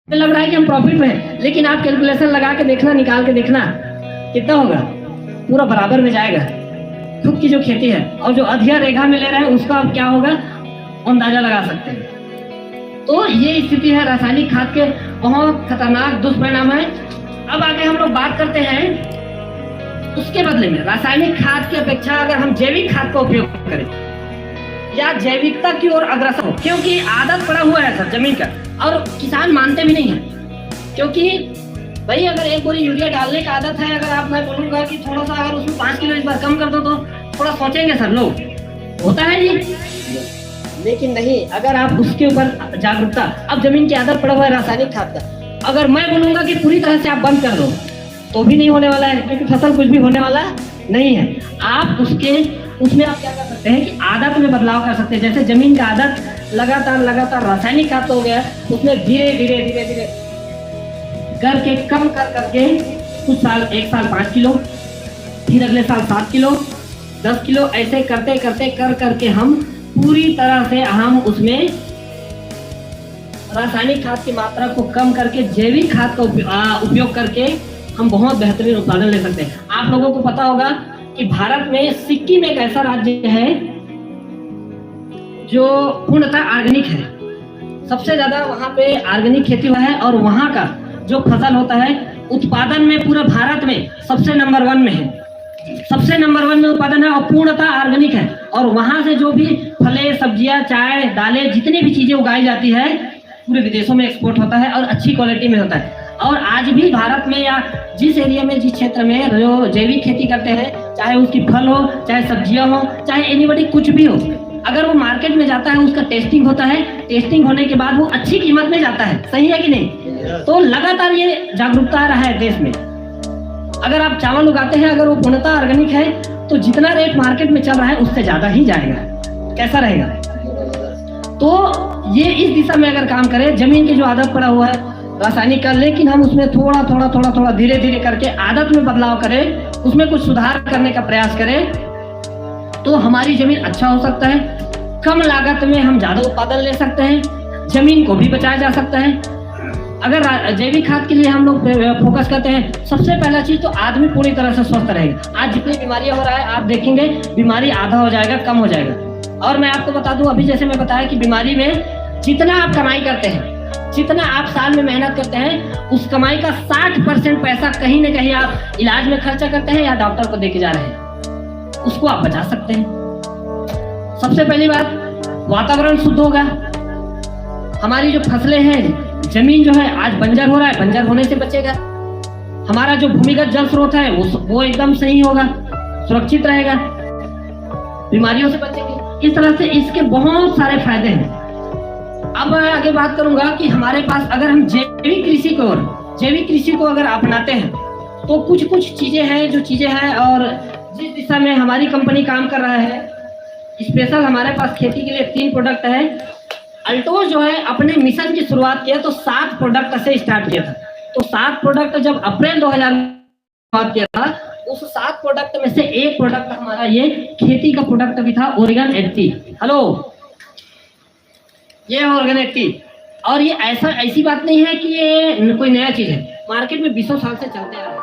लग रहा है कि हम प्रॉफिट में हैं, लेकिन आप कैलकुलेशन लगा के देखना, निकाल के देखना कितना होगा, पूरा बराबर में जाएगा। खुद की जो खेती है और जो अधिया रेखा में ले रहे हैं उसका अब क्या होगा अंदाजा लगा सकते हैं। तो ये स्थिति है, रासायनिक खाद के बहुत खतरनाक दुष्परिणाम है। अब आगे हम लोग बात करते हैं उसके बदले में रासायनिक खाद की अपेक्षा अगर हम जैविक खाद का उपयोग करें या जैविकता की ओर अग्रसर हो, क्योंकि आदत पड़ा हुआ है सर जमीन का और किसान मानते भी नहीं है। क्योंकि भाई अगर एक बोरी यूरिया डालने का आदत है, अगर आप मैं बोलूंगा कि थोड़ा सा अगर उसमें 5 किलो इस बार कम कर दो तो थोड़ा सोचेंगे सर लोग, होता है जी। लेकिन नहीं, अगर आप उसके ऊपर जागरूकता, अब जमीन की आदत पड़ा हुआ है रासायनिक खाद का, अगर मैं बोलूंगा कि पूरी तरह से आप बंद कर दो तो भी नहीं होने वाला है, क्योंकि फसल कुछ भी होने वाला नहीं है। आप उसमें आप क्या कर सकते हैं कि आदत में बदलाव कर सकते हैं। जैसे जमीन का आदत लगातार रासायनिक खाद हो गया, उसमें धीरे धीरे करके कम करके कुछ साल, एक साल 5 किलो, फिर अगले साल 7 किलो, 10 किलो, ऐसे करते करके हम पूरी तरह से हम उसमें रासायनिक खाद की मात्रा को कम करके जैविक खाद का उपयोग करके हम बहुत बेहतरीन उत्पादन ले सकते हैं। आप लोगों को पता होगा कि भारत में सिक्किम एक ऐसा राज्य है जो पूर्णतः ऑर्गेनिक है। सबसे ज्यादा वहां पे ऑर्गेनिक खेती हुआ है और वहां का जो फसल होता है उत्पादन में पूरे भारत में सबसे नंबर 1 में है, सबसे नंबर 1 में उत्पादन है और पूर्णतः ऑर्गेनिक है। और वहां से जो भी फले, सब्जियां, चाय, दालें, जितनी भी चीजें उगाई जाती है पूरे विदेशों में एक्सपोर्ट होता है और अच्छी क्वालिटी में होता है। और आज भी भारत में या जिस एरिया में, जिस क्षेत्र में जो जैविक खेती करते हैं, चाहे उसकी फल हो, चाहे सब्जियां हो, चाहे एनीबॉडी कुछ भी हो, अगर वो मार्केट में जाता है उसका टेस्टिंग होता है, टेस्टिंग होने के बाद वो अच्छी कीमत में जाता है। सही है कि नहीं? तो लगातार ये जागरूकता आ रहा है देश में। अगर आप चावल उगाते हैं, अगर वो पूर्णतः ऑर्गेनिक है तो जितना रेट मार्केट में चल रहा है उससे ज्यादा ही जाएगा। कैसा रहेगा? तो ये इस दिशा में अगर काम करें, जमीन की जो आदत पड़ा हुआ है रासायनिक का, लेकिन हम उसमें थोड़ा धीरे करके आदत में बदलाव करें, उसमें कुछ सुधार करने का प्रयास करें, तो हमारी जमीन अच्छा हो सकता है। कम लागत में हम ज्यादा उत्पादन ले सकते हैं, जमीन को भी बचाया जा सकता है। अगर जैविक खाद के लिए हम लोग फोकस करते हैं, सबसे पहला चीज तो आदमी पूरी तरह से स्वस्थ रहेगा। आज जितनी बीमारियां हो रहा है आप देखेंगे बीमारी आधा हो जाएगा, कम हो जाएगा। और मैं आपको बता दूं, अभी जैसे मैं बताया कि बीमारी में जितना आप कमाई करते हैं, जितना आप साल में मेहनत करते हैं, उस कमाई का 60% पैसा कहीं न कहीं आप इलाज में खर्चा करते हैं या डॉक्टर को देके जा रहे हैं, उसको आप बचा सकते हैं। सबसे पहली बात, वातावरण शुद्ध होगा। हमारी जो फसलें हैं, जमीन जो है आज बंजर हो रहा है, बंजर होने से बचेगा। हमारा जो भूमिगत जल स्रोत है वो एकदम सही होगा, सुरक्षित रहेगा, बीमारियों से बचेंगे। इस तरह से इसके बहुत सारे फायदे हैं। अब मैं आगे बात करूंगा कि हमारे पास अगर हम जैविक कृषि को अगर अपनाते हैं तो कुछ चीजें हैं, जो चीजें हैं और जिस दिशा में हमारी कंपनी काम कर रहा है, स्पेशल हमारे पास खेती के लिए 3 प्रोडक्ट है। अल्टोज जो है अपने मिशन की शुरुआत किया तो 7 प्रोडक्ट से स्टार्ट किया था। तो 7 प्रोडक्ट जब अप्रैल 2000 में शुरुआत किया था, उस 7 प्रोडक्ट में से एक प्रोडक्ट हमारा ये खेती का प्रोडक्ट भी था, ओरेगन 80। हेलो, ये है ओरेगन 80। और ये ऐसी बात नहीं है कि ये कोई नया चीज है, मार्केट में 20 साल से चलते आ रहा है।